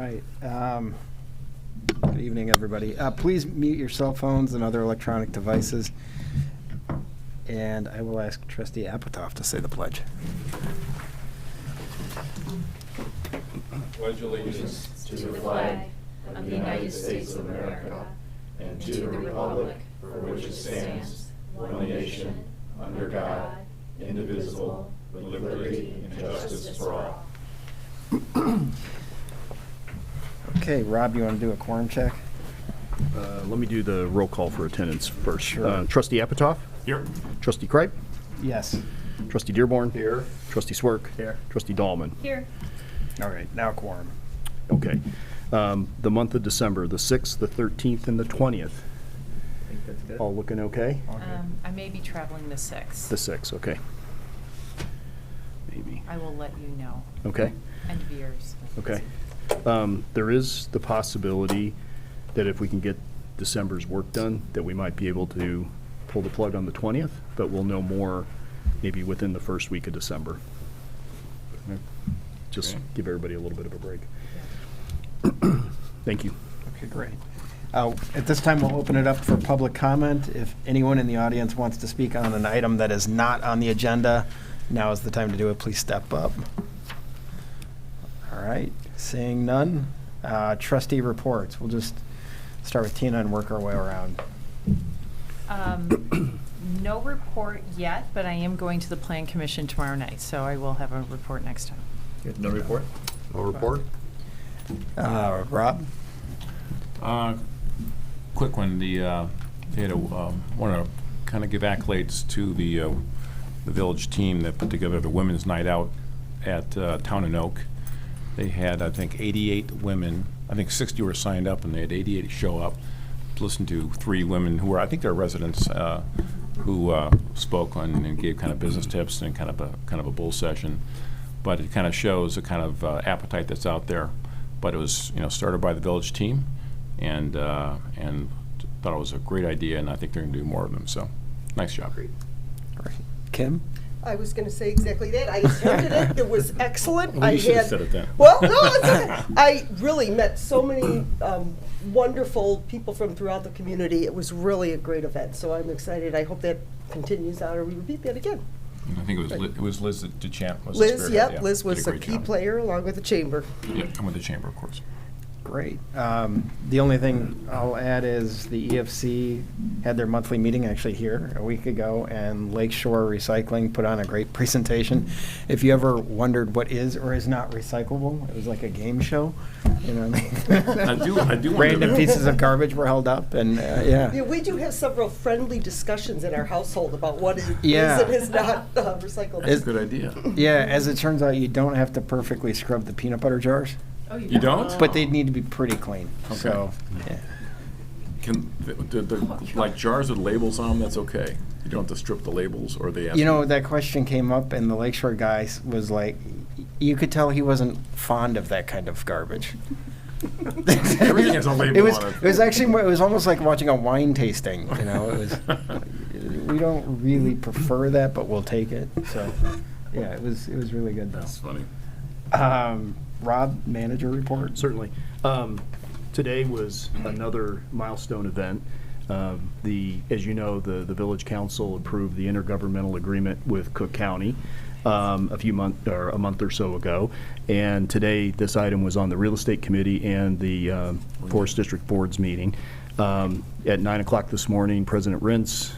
right. Good evening, everybody. Please mute your cell phones and other electronic devices. And I will ask Trustee Apatow to say the pledge. Pledge allegiance to the flag of the United States of America and to the republic for which it stands, one nation, under God, indivisible, with liberty and justice for all. Okay, Rob, you want to do a quorum check? Let me do the roll call for attendance first. Sure. Trustee Apatow? Here. Trustee Kripe? Yes. Trustee Dearborn? Here. Trustee Swerk? Here. Trustee Dahlman? Here. All right, now quorum. Okay. The month of December, the 6th, the 13th, and the 20th. I think that's good. All looking okay? I may be traveling the 6th. The 6th, okay. Maybe. I will let you know. Okay. End of years. Okay. There is the possibility that if we can get December's work done, that we might be able to pull the plug on the 20th, but we'll know more maybe within the first week of December. Just give everybody a little bit of a break. Thank you. Okay, great. At this time, we'll open it up for public comment. If anyone in the audience wants to speak on an item that is not on the agenda, now is the time to do it. Please step up. All right, seeing none. Trustee reports. We'll just start with Tina and work our way around. No report yet, but I am going to the Plan Commission tomorrow night, so I will have a report next time. No report? No report? Rob? Quick one. They had want to kind of give accolades to the village team that put together the women's night out at Town and Oak. They had, I think, 88 women. I think 60 were signed up, and they had 88 show up to listen to 3 women who were, I think, they're residents who spoke on and gave kind of business tips and kind of a bull session. But it kind of shows the kind of appetite that's out there. But it was, started by the village team, and thought it was a great idea, and I think they're going to do more of them. So, nice job. Great. Kim? I was going to say exactly that. I attended it. It was excellent. Well, you should have said it then. Well, no, it's okay. I really met so many wonderful people from throughout the community. It was really a great event, so I'm excited. I hope that continues on, or we repeat that again. I think it was Liz DeChamp. Was the Liz, spearhead, yep, yeah. Liz Did was a great key job. player along with the chamber. Yeah, and with the chamber, of course. Great. The only thing I'll add is the EFC had their monthly meeting actually here a week ago, and Lakeshore Recycling put on a great presentation. If you ever wondered what is or is not recyclable, it was like a game show. I do wonder Random that. pieces of garbage were held up, and Yeah, we do have several friendly discussions in our household about what is Yeah. and is not recyclable. That's a good idea. Yeah, as it turns out, you don't have to perfectly scrub the peanut butter jars, Oh, You don't? but they need to be pretty clean. Okay. So, yeah. Can like jars with labels on them? That's okay. You don't have to strip the labels, or they. That question came up, and the Lakeshore guy was like, you could tell he wasn't fond of that kind of garbage. Everything has a label It was, on it. it was actually, it was almost like watching a wine tasting, It was, we don't really prefer that, but we'll take it. So, yeah, it was really good though. That's funny. Rob, manager report? Certainly. Today was another milestone event. As you know, the Village Council approved the intergovernmental agreement with Cook County a month or so ago, and today this item was on the Real Estate Committee and the Forest District Board's meeting. At 9 o'clock this morning, President Rentz,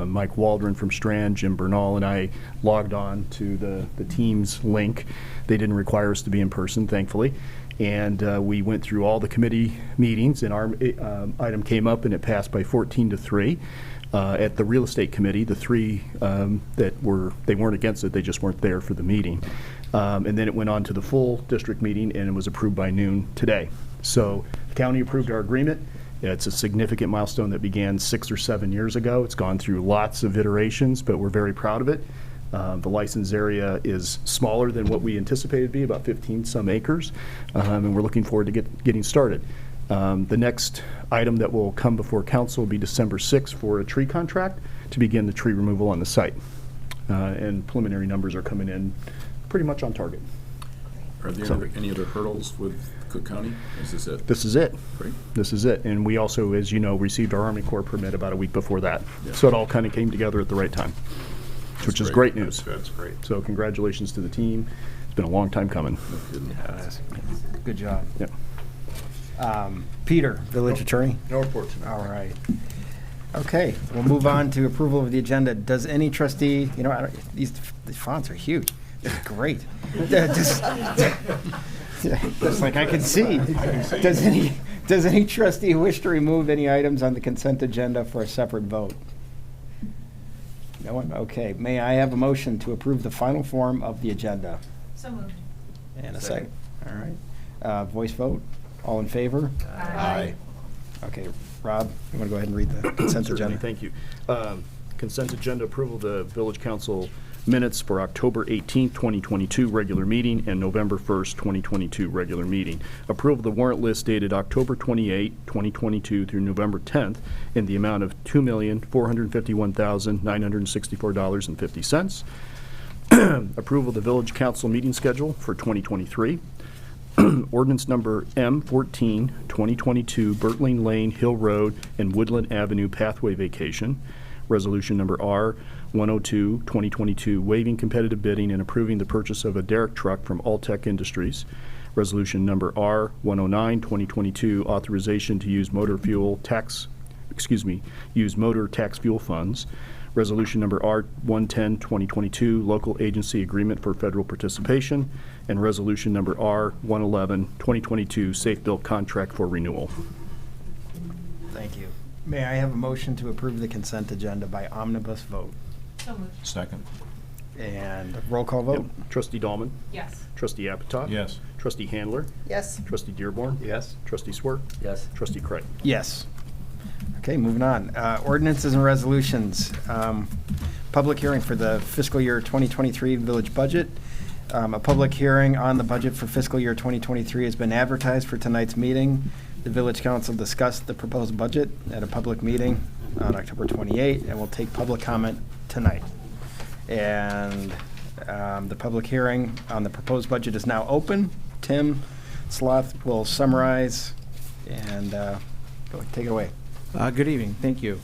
Mike Waldron from Strand, Jim Bernal, and I logged on to the Teams link. They didn't require us to be in person, thankfully. And we went through all the committee meetings, and our item came up, and it passed by 14-3. At the Real Estate Committee, the 3 they weren't against it, they just weren't there for the meeting. And then it went on to the full district meeting, and it was approved by noon today. So the county approved our agreement. It's a significant milestone that began 6 or 7 years ago. It's gone through lots of iterations, but we're very proud of it. The license area is smaller than what we anticipated to be, about 15-some acres, and we're looking forward to getting started. The next item that will come before council will be December 6th for a tree contract to begin the tree removal on the site. And preliminary numbers are coming in pretty much on target. Are there So- any other hurdles with Cook County? Is this it? This is it. Great. This is it. And we also, as you know, received our Army Corps permit about a week before that. Yeah. So it all kind of came together at the right time, which is great news. That's great. So congratulations to the team. It's been a long time coming. No kidding. Good job. Yeah. Peter, village attorney? No report tonight. All right. Okay, we'll move on to approval of the agenda. Does any trustee, you know, these fonts are huge. They're great. Just like I can see. Does any trustee wish to remove any items on the consent agenda for a separate vote? No one? Okay. May I have a motion to approve the final form of the agenda? So moved. And a second. All right. Voice vote? All in favor? Aye. Okay, Rob, you want to go ahead and read the consent Certainly, agenda? thank you. Consent agenda approval of the village council minutes for October 18th, 2022 regular meeting and November 1st, 2022 regular meeting. Approval of the warrant list dated October 28, 2022 through November 10th in the amount of $2,451,964.50. Approval of the village council meeting schedule for 2023. Ordinance number M14, 2022, Bertling Lane, Hill Road, and Woodland Avenue pathway vacation. Resolution number R102, 2022, waiving competitive bidding and approving the purchase of a derrick truck from Alltech Industries. Resolution number R109, 2022, authorization to use motor tax fuel funds. Resolution number R110, 2022, local agency agreement for federal participation. And resolution number R111, 2022, safe bill contract for renewal. Thank you. May I have a motion to approve the consent agenda by omnibus vote? So moved. Second. And roll call vote? Yep. Trustee Dahlman? Yes. Trustee Apatow? Yes. Trustee Handler? Yes. Trustee Dearborn? Yes. Trustee Swerk? Yes. Trustee Craig? Yes. Okay, moving on. Ordinances and resolutions. Public hearing for the fiscal year 2023 village budget. A public hearing on the budget for fiscal year 2023 has been advertised for tonight's meeting. The village council discussed the proposed budget at a public meeting on October 28 and will take public comment tonight. And the public hearing on the proposed budget is now open. Tim Sloth will summarize and take it away. Good evening, thank you.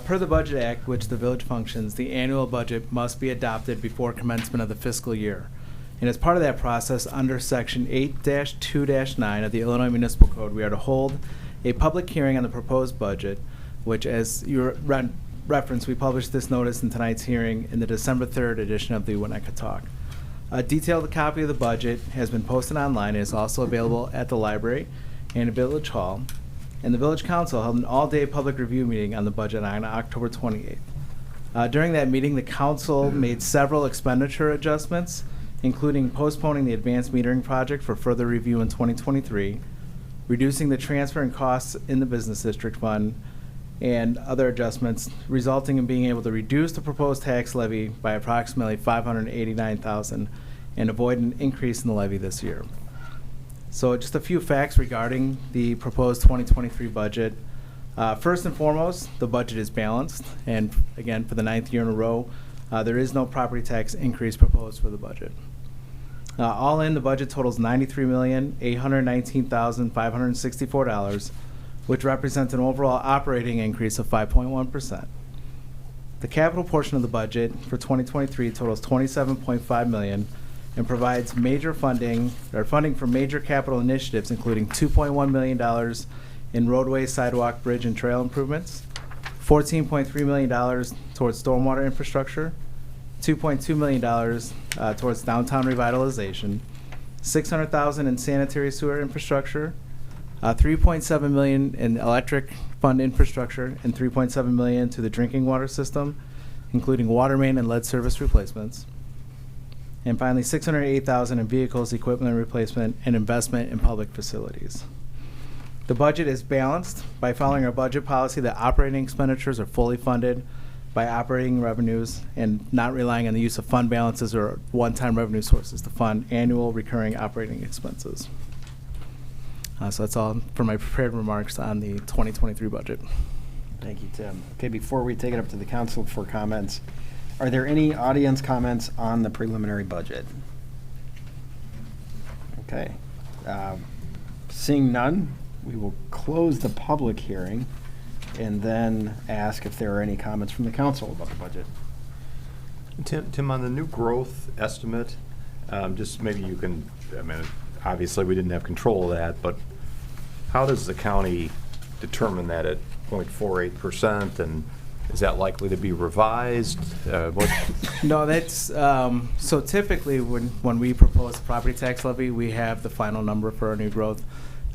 Per the Budget Act, which the village functions, the annual budget must be adopted before commencement of the fiscal year. And as part of that process, under Section 8-2-9 of the Illinois Municipal Code, we are to hold a public hearing on the proposed budget, which, as you referenced, we published this notice in tonight's hearing in the December 3rd edition of the Winnetka Talk. A detailed copy of the budget has been posted online and is also available at the library and at Village Hall. And the Village Council held an all-day public review meeting on the budget on October 28th. During that meeting, the council made several expenditure adjustments, including postponing the advanced metering project for further review in 2023, reducing the transfer and costs in the business district fund, and other adjustments, resulting in being able to reduce the proposed tax levy by approximately $589,000 and avoid an increase in the levy this year. So just a few facts regarding the proposed 2023 budget. First and foremost, the budget is balanced, and again, for the 9th year in a row, there is no property tax increase proposed for the budget. All in, the budget totals $93,819,564, which represents an overall operating increase of 5.1%. The capital portion of the budget for 2023 totals $27.5 million and provides major funding for major capital initiatives, including $2.1 million in roadway, sidewalk, bridge, and trail improvements, $14.3 million towards stormwater infrastructure, $2.2 million towards downtown revitalization, $600,000 in sanitary sewer infrastructure, $3.7 million in electric fund infrastructure, and $3.7 million to the drinking water system, including water main and lead service replacements. And finally, $608,000 in vehicles, equipment replacement, and investment in public facilities. The budget is balanced by following our budget policy that operating expenditures are fully funded by operating revenues and not relying on the use of fund balances or one-time revenue sources to fund annual recurring operating expenses. So that's all for my prepared remarks on the 2023 budget. Thank you, Tim. Okay, before we take it up to the council for comments, are there any audience comments on the preliminary budget? Okay. Seeing none, we will close the public hearing and then ask if there are any comments from the council about the budget. Tim, on the new growth estimate, just maybe you can, I mean, obviously we didn't have control of that, but how does the county determine that at 0.48%, and is that likely to be revised? No, that's, so typically when we propose the property tax levy, we have the final number for our new growth.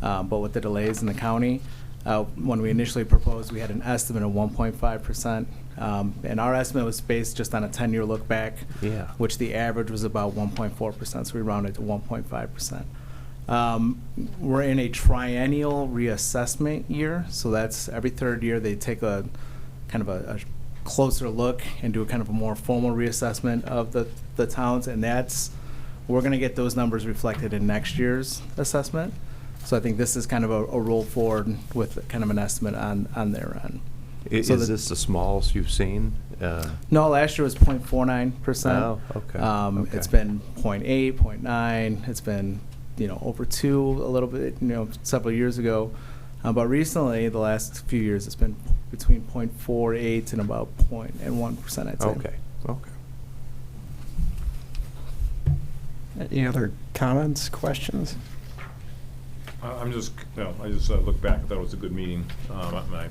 But with the delays in the county, when we initially proposed, we had an estimate of 1.5%. And our estimate was based just on a 10-year look back, Yeah. which the average was about 1.4%, so we rounded to 1.5%. We're in a triennial reassessment year, so that's every third year they take a kind of a closer look and do a kind of a more formal reassessment of the towns, and we're going to get those numbers reflected in next year's assessment. So I think this is kind of a roll forward with kind of an estimate on their end. Is So this the smallest you've seen? No, last year was 0.49%. Oh, okay. Okay. It's been 0.8, 0.9. It's been, over 2 a little bit, several years ago. But recently, the last few years, it's been between 0.48 and about 0.1%, I'd say. Okay, okay. Any other comments, questions? I just looked back, I thought it was a good meeting. I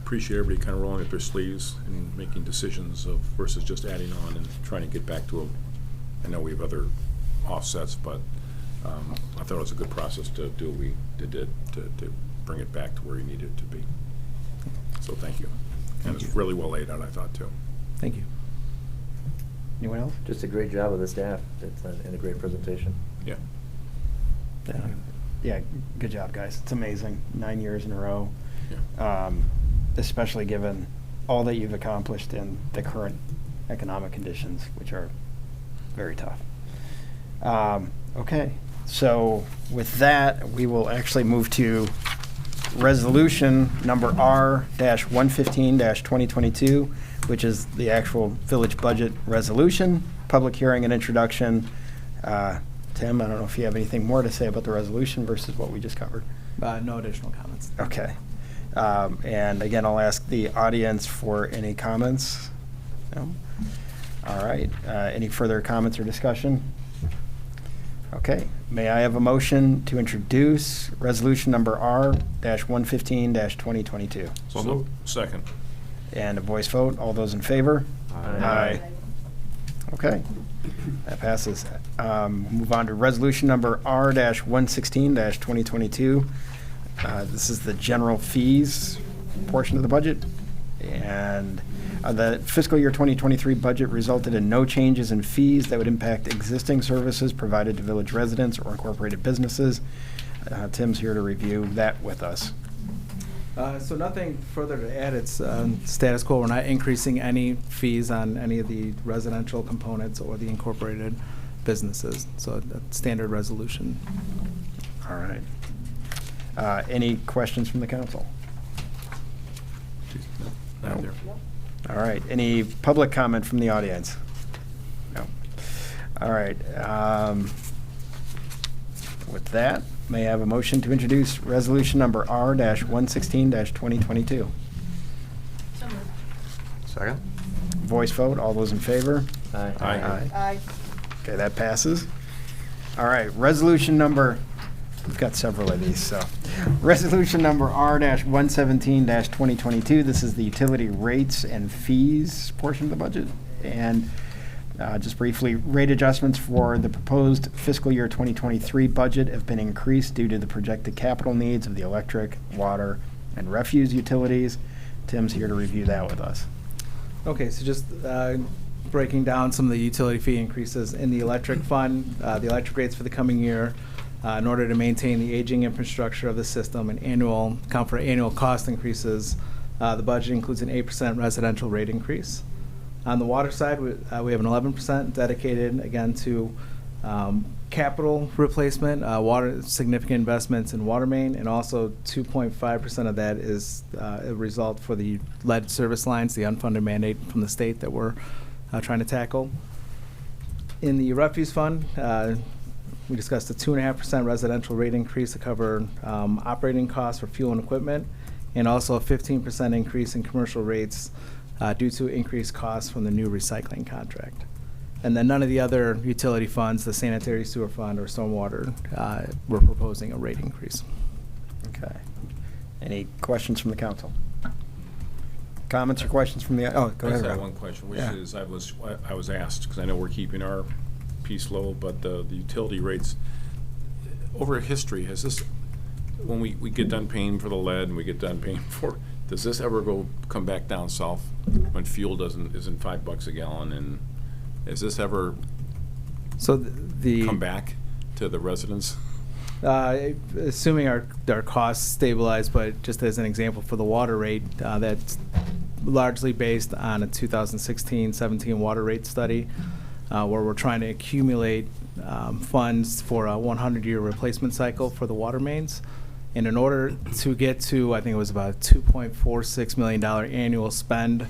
appreciate everybody kind of rolling up their sleeves and making decisions versus just adding on and trying to get back to I know we have other offsets, but I thought it was a good process to do what we did to bring it back to where you needed it to be. So thank you. And it's really well laid out, I thought, too. Thank you. Anyone else? Just a great job of the staff. It's and a great presentation. Yeah. Yeah, good job, guys. It's amazing. 9 years in a row. Yeah. Especially given all that you've accomplished in the current economic conditions, which are very tough. Okay, so with that, we will actually move to resolution number R-115-2022, which is the actual village budget resolution, public hearing and introduction. Tim, I don't know if you have anything more to say about the resolution versus what we just covered. No additional comments. Okay. And again, I'll ask the audience for any comments. No? All right. Any further comments or discussion? Okay. May I have a motion to introduce resolution number R-115-2022? So second. And a voice vote. All those in favor? Aye. Okay. That passes. Move on to resolution number R-116-2022. This is the general fees portion of the budget. And the fiscal year 2023 budget resulted in no changes in fees that would impact existing services provided to village residents or incorporated businesses. Tim's here to review that with us. So nothing further to add. It's status quo. We're not increasing any fees on any of the residential components or the incorporated businesses. So a standard resolution. All right. Any questions from the council? Not there. All right. Any public comment from the audience? No. All right. With that, may I have a motion to introduce resolution number R-116-2022? Second? Voice vote. All those in favor? Aye. Aye. Aye. Okay, that passes. All right, resolution number, we've got several of these, so. Resolution number R-117-2022, this is the utility rates and fees portion of the budget. And just briefly, rate adjustments for the proposed fiscal year 2023 budget have been increased due to the projected capital needs of the electric, water, and refuse utilities. Tim's here to review that with us. Okay, so just breaking down some of the utility fee increases in the electric fund, the electric rates for the coming year, in order to maintain the aging infrastructure of the system and account for annual cost increases, the budget includes an 8% residential rate increase. On the water side, we have an 11% dedicated, again, to capital replacement, significant investments in water main, and also 2.5% of that is a result for the lead service lines, the unfunded mandate from the state that we're trying to tackle. In the refuse fund, We discussed a 2.5% residential rate increase to cover operating costs for fuel and equipment, and also a 15% increase in commercial rates due to increased costs from the new recycling contract. And then none of the other utility funds, the sanitary sewer fund or stormwater, we're proposing a rate increase. Okay. Any questions from the council? Comments or questions from the, oh, go I ahead, just have Rob. one question, which Yeah. is, I was asked, because I know we're keeping our piece low, but the utility rates, over history, has this, when we get done paying for the lead and we get done paying for, does this ever come back down south when fuel isn't $5 a gallon? And has this ever So the come back to the residents? Assuming our costs stabilize, but just as an example for the water rate, that's largely based on a 2016-17 water rate study, where we're trying to accumulate funds for a 100-year replacement cycle for the water mains. And in order to get to, I think it was about a $2.46 million annual spend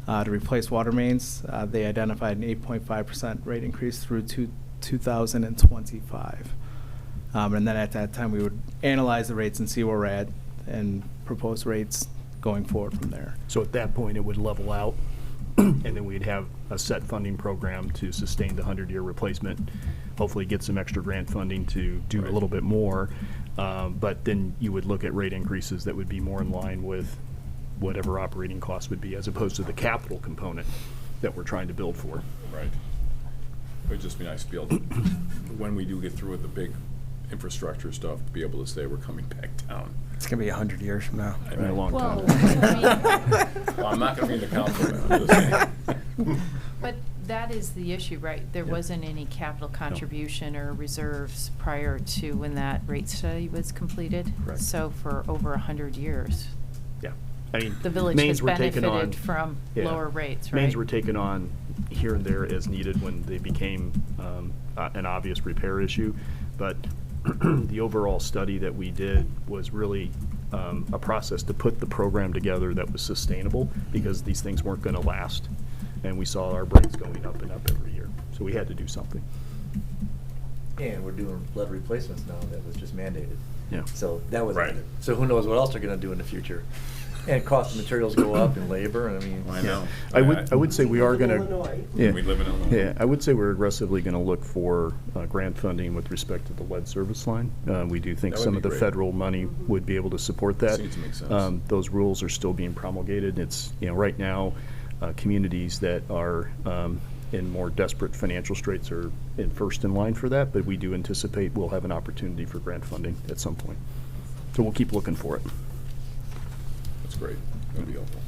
to replace water mains, they identified an 8.5% rate increase through 2025. And then at that time, we would analyze the rates and see where we're at and propose rates going forward from there. So at that point, it would level out, and then we'd have a set funding program to sustain the 100-year replacement, hopefully get some extra grant funding to do a little bit more. But then you would look at rate increases that would be more in line with whatever operating costs would be, as opposed to the capital component that we're trying to build for. Right. It would just be nice to be able to, when we do get through with the big infrastructure stuff, to be able to say we're coming back down. It's going to be 100 years from now. In a long Well, time. Well, I'm not going to be in the council, but I'm just saying. But that is the issue, right? There wasn't any capital contribution or reserves prior to when that rate study was completed. Correct. So for over 100 years, Yeah. I mean, the village mains has were taken on- benefited from yeah. lower rates, right? Mains were taken on here and there as needed when they became an obvious repair issue. But the overall study that we did was really a process to put the program together that was sustainable, because these things weren't going to last. And we saw our rates going up and up every year. So we had to do something. And we're doing lead replacements now that was just mandated. Yeah. So that was, Right. so who knows what else they're gonna do in the future? And cost of materials go up and labor, and I mean. I know. I would say we are live in going Illinois. to. Yeah. We live in Illinois. Yeah, I would say we're aggressively going to look for grant funding with respect to the lead service line. We do think That would some be of the great. federal money would be able to support that. Seems to make sense. Those rules are still being promulgated. It's, right now, communities that are in more desperate financial straits are first in line for that, but we do anticipate we'll have an opportunity for grant funding at some point. So we'll keep looking for it. That's great. That would be helpful.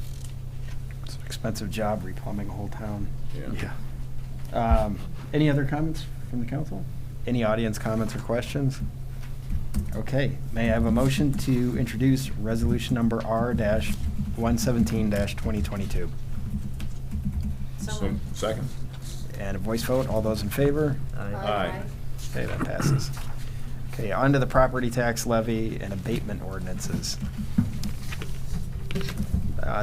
It's an expensive job replumbing a whole town. Yeah. Any other comments from the council? Any audience comments or questions? Okay, may I have a motion to introduce resolution number R-117-2022? So, second? And a voice vote, all those in favor? Aye. Okay, that passes. Okay, on to the property tax levy and abatement ordinances.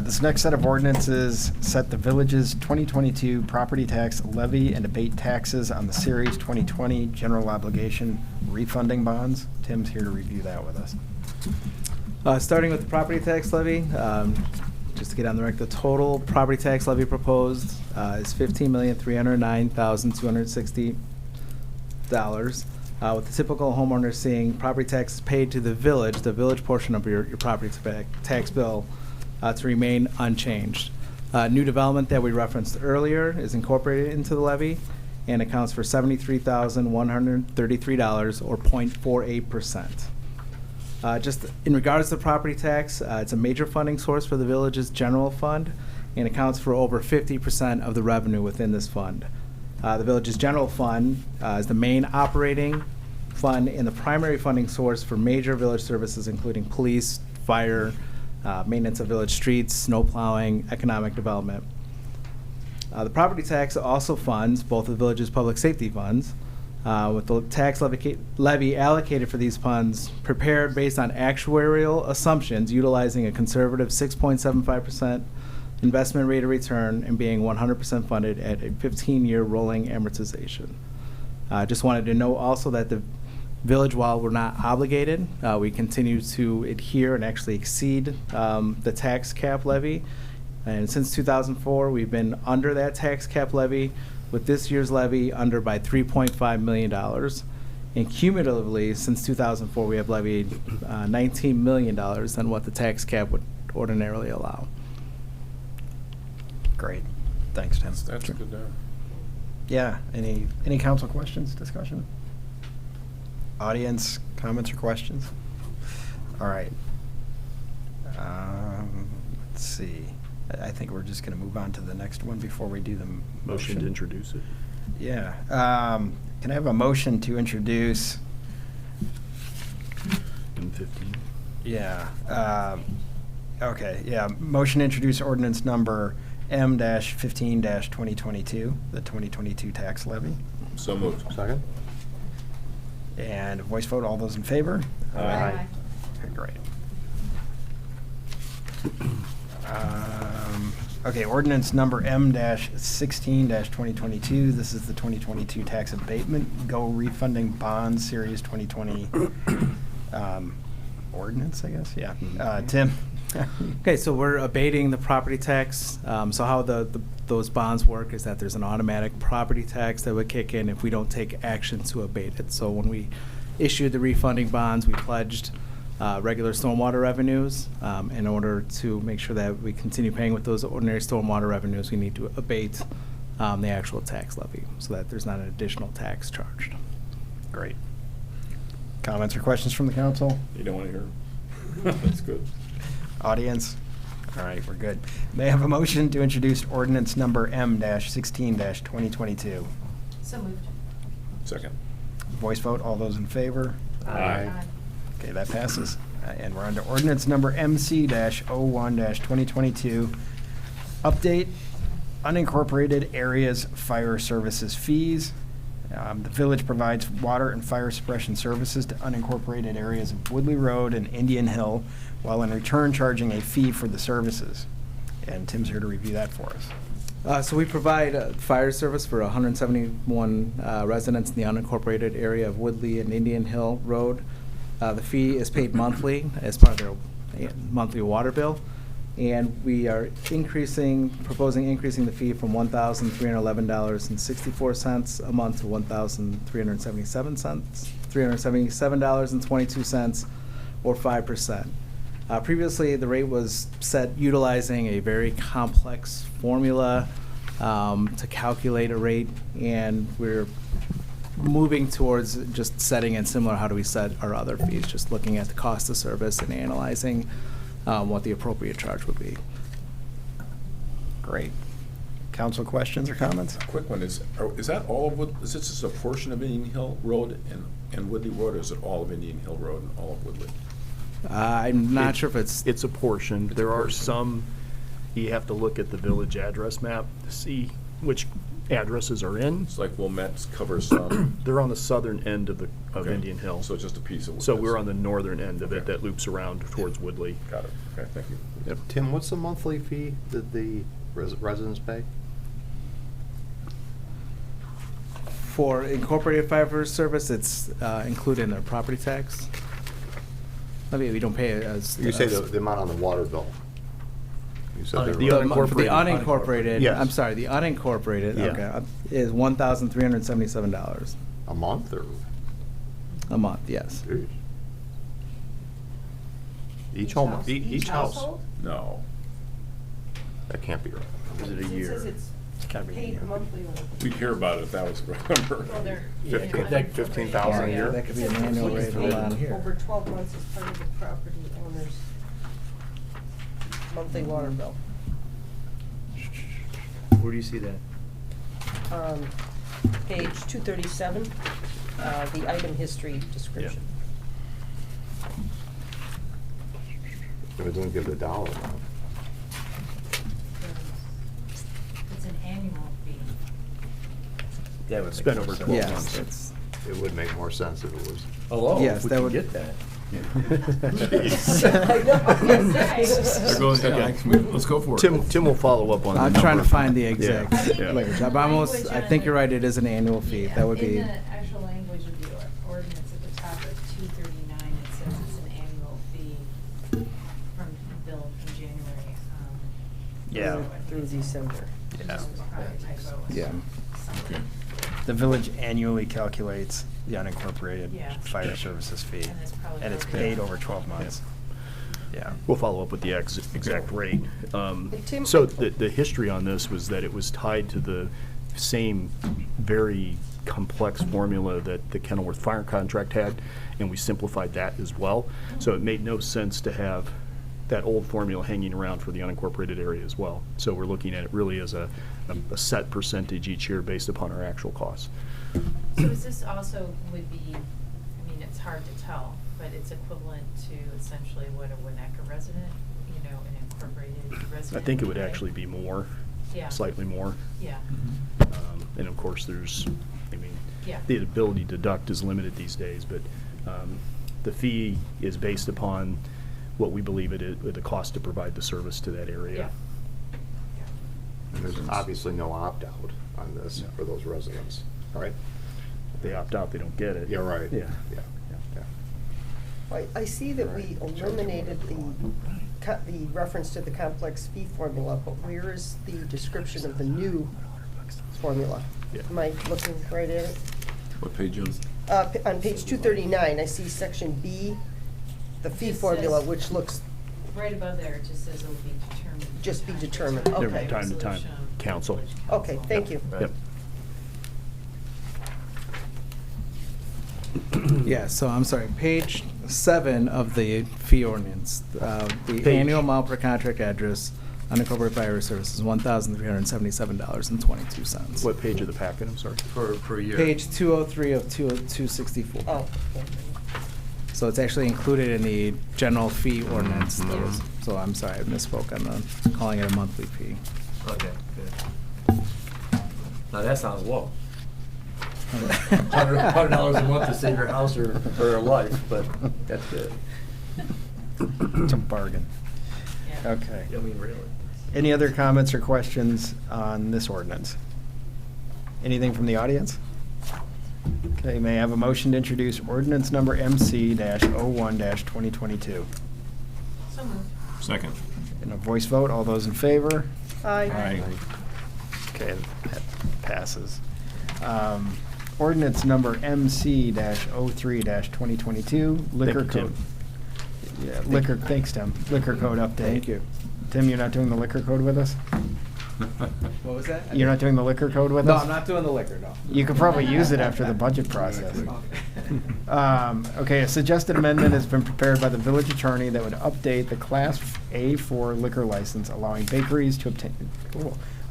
This next set of ordinances set the village's 2022 property tax levy and abate taxes on the Series 2020 general obligation refunding bonds. Tim's here to review that with us. Starting with the property tax levy, just to get on the record, the total property tax levy proposed is $15,309,260. With the typical homeowner seeing property taxes paid to the village portion of your property tax bill, to remain unchanged. New development that we referenced earlier is incorporated into the levy and accounts for $73,133, or 0.48%. Just in regards to property tax, it's a major funding source for the village's general fund and accounts for over 50% of the revenue within this fund. The village's general fund is the main operating fund and the primary funding source for major village services, including police, fire, maintenance of village streets, snow plowing, economic development. The property tax also funds both the village's public safety funds, with the tax levy allocated for these funds prepared based on actuarial assumptions utilizing a conservative 6.75% investment rate of return and being 100% funded at a 15-year rolling amortization. Just wanted to note also that the village, while we're not obligated, we continue to adhere and actually exceed the tax cap levy. And since 2004, we've been under that tax cap levy, with this year's levy under by $3.5 million. And cumulatively, since 2004, we have levied $19 million than what the tax cap would ordinarily allow. Great. Thanks, Tim. That's good. Yeah, any council questions, discussion? Audience comments or questions? All right. Let's see. I think we're just going to move on to the next one before we do the Motion to introduce it. Yeah. Can I have a motion to introduce? M15. Yeah. Okay, yeah. Motion to introduce ordinance number M-15-2022, the 2022 tax levy. So moved. Second? And a voice vote, all those in favor? Aye. Okay, great. Okay, ordinance number M-16-2022. This is the 2022 tax abatement, go refunding bonds, series 2020 ordinance, I guess, yeah. Tim? Okay, so we're abating the property tax. So how those bonds work is that there's an automatic property tax that would kick in if we don't take action to abate it. So when we issued the refunding bonds, we pledged regular stormwater revenues. In order to make sure that we continue paying with those ordinary stormwater revenues, we need to abate the actual tax levy so that there's not an additional tax charged. Great. Comments or questions from the council? You don't want to hear? That's good. Audience? All right, we're good. May I have a motion to introduce ordinance number M-16-2022? So moved. Second. Voice vote, all those in favor? Aye. Okay, that passes. And we're on to ordinance number MC-01-2022. Update unincorporated areas fire services fees. The village provides water and fire suppression services to unincorporated areas of Woodley Road and Indian Hill, while in return charging a fee for the services. And Tim's here to review that for us. So we provide fire service for 171 residents in the unincorporated area of Woodley and Indian Hill Road. The fee is paid monthly as part of their monthly water bill. And we are proposing increasing the fee from $1,311.64 a month to $1,377.22, or 5%. Previously, the rate was set utilizing a very complex formula to calculate a rate, and we're moving towards just setting it similar. How do we set our other fees? Just looking at the cost of service and analyzing what the appropriate charge would be. Great. Council questions or comments? Quick one, is that all of is this just a portion of Indian Hill Road and Woodley Road, or is it all of Indian Hill Road and all of Woodley? I'm not sure if it's... It's a portion. There are some, you have to look at the village address map to see which addresses are in. It's like Wilmette covers some. They're on the southern end of Okay. Indian Hill. So it's just a piece of. So we're on the northern end of it Okay. that loops around towards Woodley. Got it. Okay, thank you. Yep. Tim, what's the monthly fee that the residents pay? For incorporated fire service, it's included in their property tax. I mean, we don't pay it as... You say the amount on the water bill. You said The they were- For the unincorporated, Yes. I'm sorry, the unincorporated, Yeah. okay, is $1,377 a month or? a month, yes. Jeez. Each home, each house? household? No. That can't be right. Is it a It year? says it's gotta be paid a year. monthly. We'd hear about it if that was the right number. Well, they're. Like 15,000 a year? That could be an annual rate Paid on here. over 12 months as part of the property owner's monthly water bill. Where do you see that? Page 237, the item history description. If it doesn't give the dollar amount. It's an annual fee. That would It's make been more over sense. 12 Yes, months. it's, It would make more sense if it was. Hello, Yes, if we that could would- get that. I know. Let's go for it. Tim will follow up on the I'm number. trying to find the exact Yeah. language. I'm almost, I think you're right, it is an annual fee. That would be, In the actual Yeah. through December. Yeah. Just was probably a typo. Yeah. Okay. The village annually calculates the unincorporated Yeah. fire services fee, And it's probably and it's over. paid over 12 months. Yeah. We'll follow up with the exact rate. Tim- So the history on this was that it was tied to the same very complex formula that the Kenilworth Fire contract had, and we simplified that as well. So it made no sense to have that old formula hanging around for the unincorporated area as well. So we're looking at it really as a set percentage each year based upon our actual costs. So is this also would be, I mean, it's hard to tell, but it's equivalent to essentially what a Winnetka resident, you know, an incorporated resident? I think it would pay? actually be more, Yeah. slightly more. Yeah, And of course, there's, I mean, Yeah. the ability to deduct is limited these days, but the fee is based upon what we believe it is, the cost to provide the service to that area. yeah. And there's obviously no opt-out on this No. for those residents, right? If they opt out, they don't get it. Yeah, right. Yeah. Yeah. I see that we eliminated the reference to the complex fee formula, but where is the description of the new formula? Yeah. Am I looking right at it? What page is? On page 239, I see section B, the fee It formula, says- which looks, Right above there, it just says it will be determined. Just be determined, By okay. Time to time, resolution of council. village okay, thank you. Yep. Yeah, so I'm sorry, page 7 of the fee ordinance, the Page. annual amount per contract address, unincorporated fire services, $1,377.22. What page of the packet, I'm sorry? Per year. Page 203 of 264. Oh, So it's actually included in the general fee ordinance. Mhm. that was- So I'm sorry, I misspoke on the, calling it a monthly fee. Okay, good. Now, that sounds low. $100 a month to save your house or a life, but that's good. It's a bargain. Yeah. Okay. I mean, really. Any other comments or questions on this ordinance? Anything from the audience? Okay, may I have a motion to introduce ordinance number MC-01-2022? So moved. Second. In a voice vote, all those in favor? Aye. Okay, that passes. Ordinance number MC-03-2022, liquor Thank you, code. Yeah, liquor, thanks, Tim. Liquor code update. Thank you. Tim, you're not doing the liquor code with us? What was that? You're not doing the liquor code with No, us? I'm not doing the liquor, no. You could probably use it after the budget process. Okay, a suggested amendment has been prepared by the village attorney that would update the Class A4 liquor license, allowing bakeries to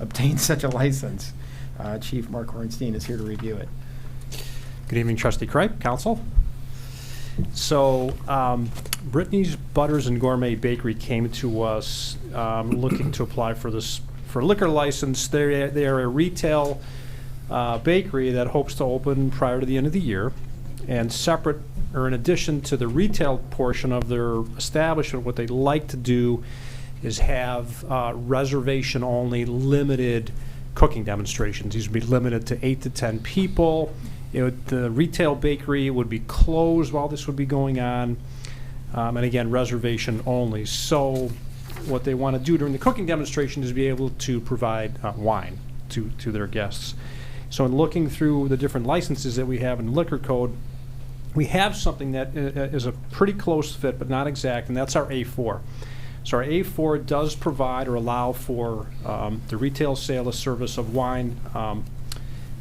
obtain such a license. Chief Mark Hornstein is here to review it. Good evening, Trustee Kripe, Council. So, Brittany's Butters and Gourmet Bakery came to us looking to apply for this for a liquor license. They are a retail bakery that hopes to open prior to the end of the year, and separate or in addition to the retail portion of their establishment, what they'd like to do is have reservation-only limited cooking demonstrations. These would be limited to 8 to 10 people. The retail bakery would be closed while this would be going on, and again, reservation only. So what they want to do during the cooking demonstration is be able to provide wine to their guests. So in looking through the different licenses that we have in the liquor code, we have something that is a pretty close fit, but not exact, and that's our A4. So our A4 does provide or allow for the retail sale or service of wine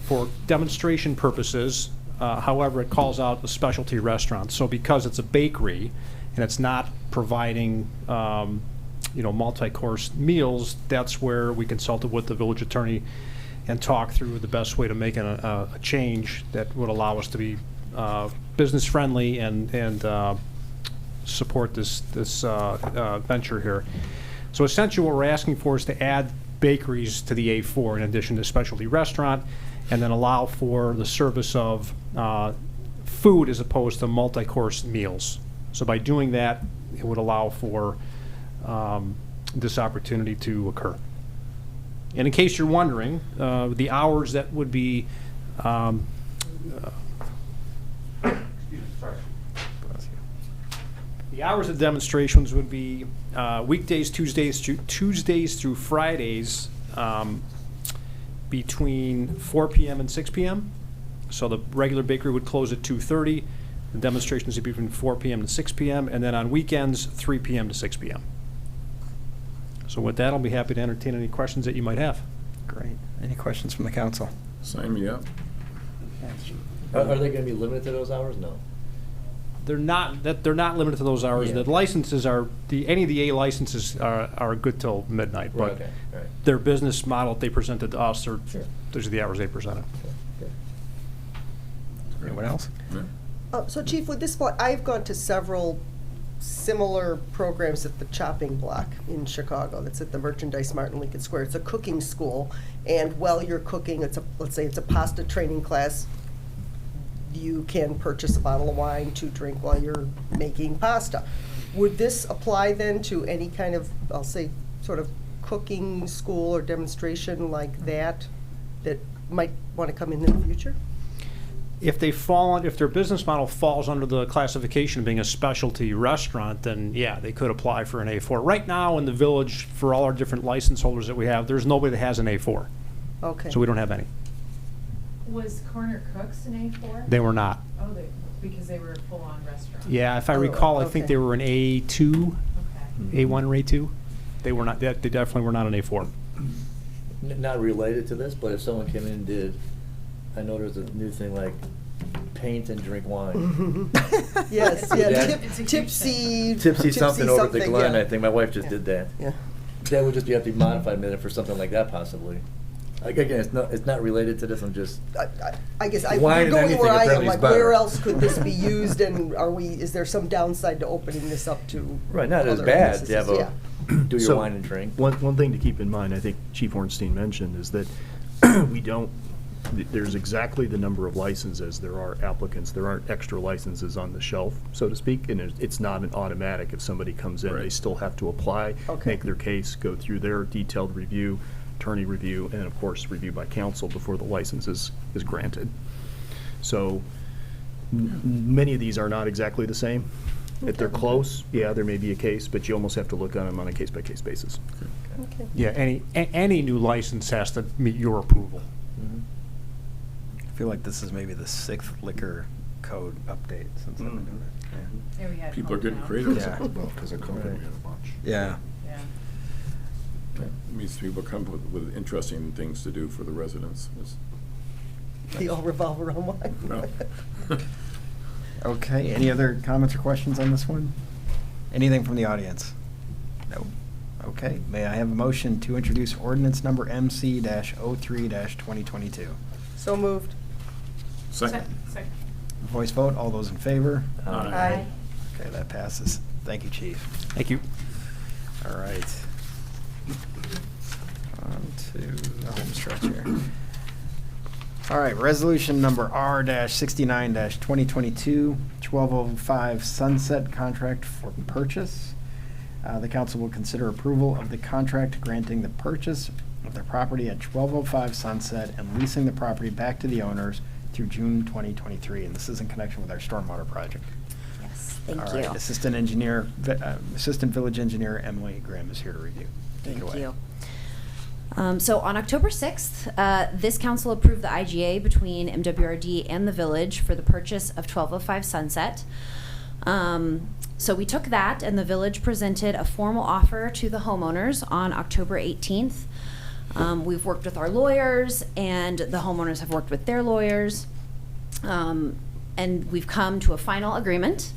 for demonstration purposes. However, it calls out a specialty restaurant. So because it's a bakery and it's not providing multi-course meals, that's where we consulted with the village attorney and talked through the best way to make a change that would allow us to be business friendly and support this venture here. So essentially what we're asking for is to add bakeries to the A4 in addition to specialty restaurant, and then allow for the service of food as opposed to multi-course meals. So by doing that, it would allow for this opportunity to occur. And in case you're wondering, the hours that would be The hours of demonstrations would be weekdays, Tuesdays through Fridays, between 4 p.m. and 6 p.m. So the regular bakery would close at 2:30. The demonstrations would be between 4 p.m. and 6 p.m. And then on weekends, 3 p.m. to 6 p.m. So with that, I'll be happy to entertain any questions that you might have. Great. Any questions from the council? Sign me up. Are they gonna be limited to those hours? No. They're not limited to those hours. Yeah. The licenses are, any of the A licenses are good till midnight, but Okay, right. their business model that they presented to us, Sure. those are the hours they presented. Okay. Anyone else? So Chief, with this point, I've gone to several similar programs at the Chopping Block in Chicago. That's at the Merchandise Mart in Lincoln Square. It's a cooking school, and while you're cooking, let's say it's a pasta training class, you can purchase a bottle of wine to drink while you're making pasta. Would this apply then to any kind of, I'll say, sort of cooking school or demonstration like that might want to come in the future? If their business model falls under the classification of being a specialty restaurant, then yeah, they could apply for an A4. Right now in the village, for all our different license holders that we have, there's nobody that has an A4. Okay. So we don't have any. Was Corner Cooks an A4? They were not. Oh, because they were a full-on restaurant? Yeah, if I Oh, recall, I think okay. they were an A2, Okay. A1 or A2. They were not, they definitely were not an A4. Not related to this, but if someone came in and did, I know there's a new thing like paint and drink wine. Yes, Yeah. yeah, It's a huge tipsy. Tipsy something over at the Glen, yeah. I think. My wife just Yeah. did that. Yeah. That would just have to be modified maybe for something like that possibly. Again, it's not related to this, I'm just, I guess Wine we're and going anything where I am, apparently is like, where better. else could this be used, and is there some downside to opening this up to right, not as other bad to have businesses? a, do your So, wine and drink. One thing to keep in mind, I think Chief Ornstein mentioned, is that there's exactly the number of licenses there are applicants. There aren't extra licenses on the shelf, so to speak, and it's not an automatic. If somebody comes in, they Right. still have to apply, Okay. make their case, go through their detailed review, attorney review, and of course, review by council before the license is granted. So many of these are not exactly the same. If they're close, yeah, there may be a case, but you almost have to look at them on a case-by-case basis. Okay. Yeah, any new license has to meet your approval. Mhm. I feel like this is maybe the 6th liquor code update since I've been doing it. There we had People are getting hometown. creative. Yeah. Well, because of COVID, we had a bunch. Yeah. Yeah. It means people come up with interesting things to do for the residents. They all revolve around wine. No. Okay, any other comments or questions on this one? Anything from the audience? No. Okay, may I have a motion to introduce ordinance number MC-03-2022? So moved. Second. Second. Voice vote, all those in favor? Aye. Okay, that passes. Thank you, Chief. Thank you. All right. On to the home stretch here. All right, resolution number R-69-2022, 1205 Sunset Contract for Purchase. The council will consider approval of the contract granting the purchase of the property at 1205 Sunset and leasing the property back to the owners through June 2023. And this is in connection with our stormwater project. Yes, thank All you. right, Assistant Village Engineer Emily Graham is here to review. Take it Thank away. you. So on October 6th, this council approved the IGA between MWRD and the village for the purchase of 1205 Sunset. So we took that, and the village presented a formal offer to the homeowners on October 18th. We've worked with our lawyers, and the homeowners have worked with their lawyers, and we've come to a final agreement.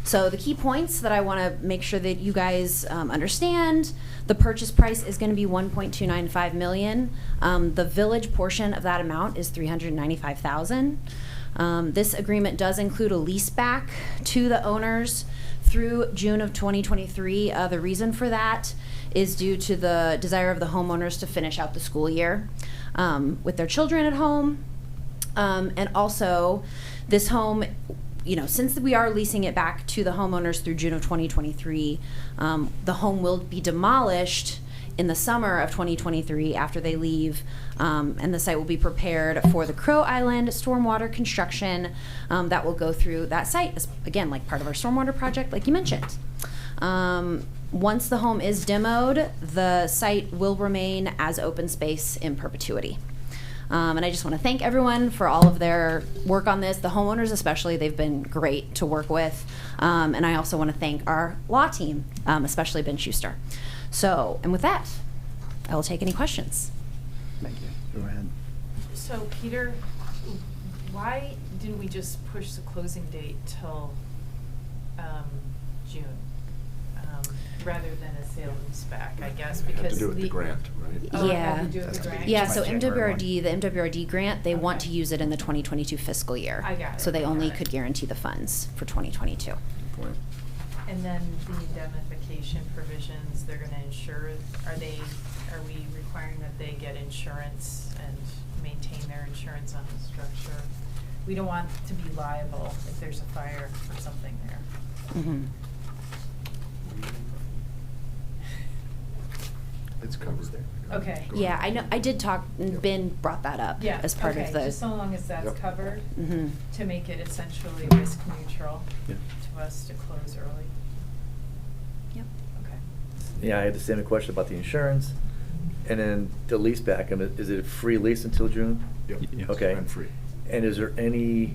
So the key points that I want to make sure that you guys understand: the purchase price is going to be $1.295 million. The village portion of that amount is $395,000. This agreement does include a lease back to the owners through June of 2023. The reason for that is due to the desire of the homeowners to finish out the school year with their children at home. And also, this home, since we are leasing it back to the homeowners through June of 2023, the home will be demolished in the summer of 2023, after they leave, and the site will be prepared for the Crow Island stormwater construction that will go through that site, as, again, like part of our stormwater project, like you mentioned. Once the home is demoed, the site will remain as open space in perpetuity. And I just want to thank everyone for all of their work on this. The homeowners especially, they've been great to work with. And I also want to thank our law team, especially Ben Schuster. So, and with that, I will take any questions. Thank you. Go ahead. So Peter, why didn't we just push the closing date till June? Rather than a sale and leaseback, I guess, It had because to do with the grant, right? Oh, it Yeah. had to do with the grant? Yeah, so By January MWRD, the MWRD grant, they want to use it in the 2022 fiscal year. I got it. So they only Got it. could guarantee the funds for 2022. Point. And then the indemnification provisions, they're gonna insure, are we requiring that they get insurance and maintain their insurance on the structure? We don't want to be liable if there's a fire or something there. Mhm. It's covered there. Okay. Yeah, I know, I did talk, Ben brought that up Yeah, as part okay, of the. just so long as that's Yep. covered, Mhm. to make it essentially risk neutral Yeah. to us to close early. Yep. Okay. Yeah, I had the same question about the insurance. And then the lease back, I mean, is it a free lease until June? Yep. Yes. Okay. And free. And is there any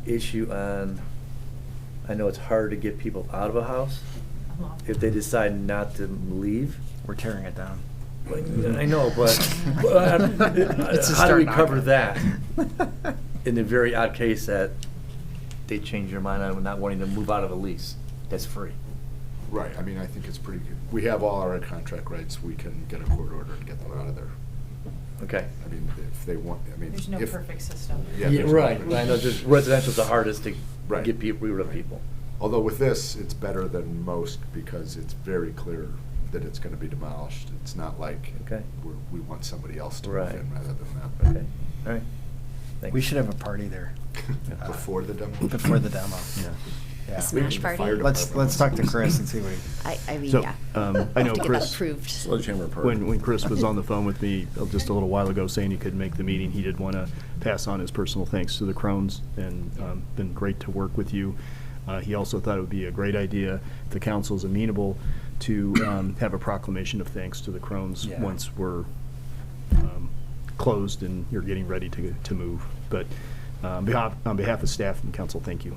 issue on, I know it's hard to get people out of a house Well, if they decide not to leave? We're tearing it down. I know, but It's a how do we start cover knock. that in the very odd case that they change their mind on not wanting to move out of a lease? That's free. Right, I mean, I think it's pretty good. We have all our contract rights, we can get a court order and get them out of there. Okay. I mean, if they want, I mean. there's no if- perfect system. Yeah, Yeah, there's no right. perfect I know just residential's the hardest to Right. get people, rid of Right. people. Although with this, it's better than most because it's very clear that it's gonna be demolished. It's not like Okay. we want somebody else to move Right. in rather than that. Okay, all right. Thank We you. should have a party there. Before the demolition? Before the demo. Yeah. Yeah. A smash The party? fire Let's department talk to wants Chris and see what he. I mean, So, yeah. I We'll know have to get that Chris, approved. Sledgehammer party. when Chris was on the phone with me just a little while ago saying he couldn't make the meeting, he did want to pass on his personal thanks to the Crones and been great to work with you. He also thought it would be a great idea, if the council's amenable, to have a proclamation of thanks to the Crones Yeah. once we're closed and you're getting ready to move. But on behalf of staff and council, thank you.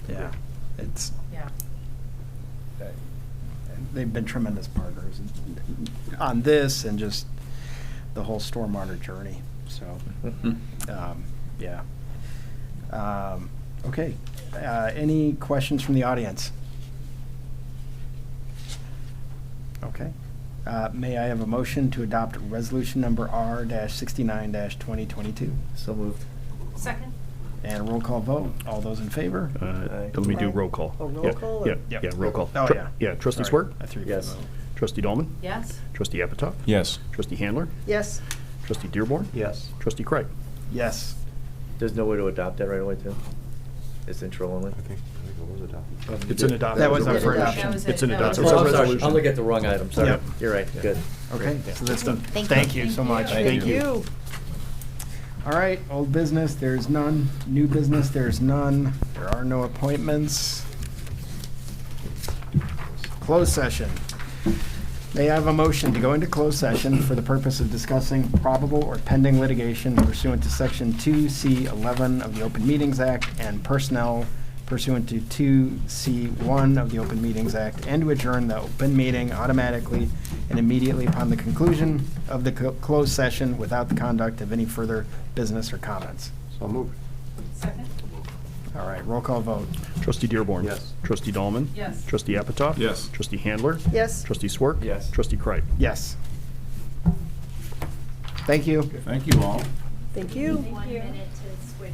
Yeah, it's, Yeah. they've been tremendous partners on this and just the whole stormwater journey, so, yeah. Okay, any questions from the audience? Okay. May I have a motion to adopt resolution number R-69-2022? So moved. Second? And a roll call vote. All those in favor? Let me do roll call. Oh, roll Yeah, call? Yeah, Yep. yeah, roll call. Oh, Tru- yeah. Yeah, trustee Sorry, Swerk, I threw you for Yes. the vote. trustee Dahlman, Yes? trustee Apatow, Yes. trustee Handler, Yes. trustee Dearborn, Yes. trustee Craig. Yes. There's no way to adopt that right away, too? It's intro only? I think it was adopted. It's an adoption. That was up for That adoption. was It's it. an That was adoption. it. It's a Oh, I'm sorry, resolution. I'm looking at the wrong item, sorry. Yep. You're right, good. Okay, so that's done. Thank you. Thank you so much. Thank you. All right, old business, there's none. New business, there's none. There are no appointments. Closed session. May I have a motion to go into closed session for the purpose of discussing probable or pending litigation pursuant to Section 2C11 of the Open Meetings Act and personnel pursuant to 2C1 of the Open Meetings Act, and to adjourn the open meeting automatically and immediately upon the conclusion of the closed session without the conduct of any further business or comments. So moved. Second? All right, roll call vote. Trustee Dearborn. Yes. Trustee Dahlman. Yes. Trustee Apatow. Yes. Trustee Handler. Yes. Trustee Swerk. Yes. Trustee Craig. Yes. Thank you. Thank you all. Thank you. 1 minute to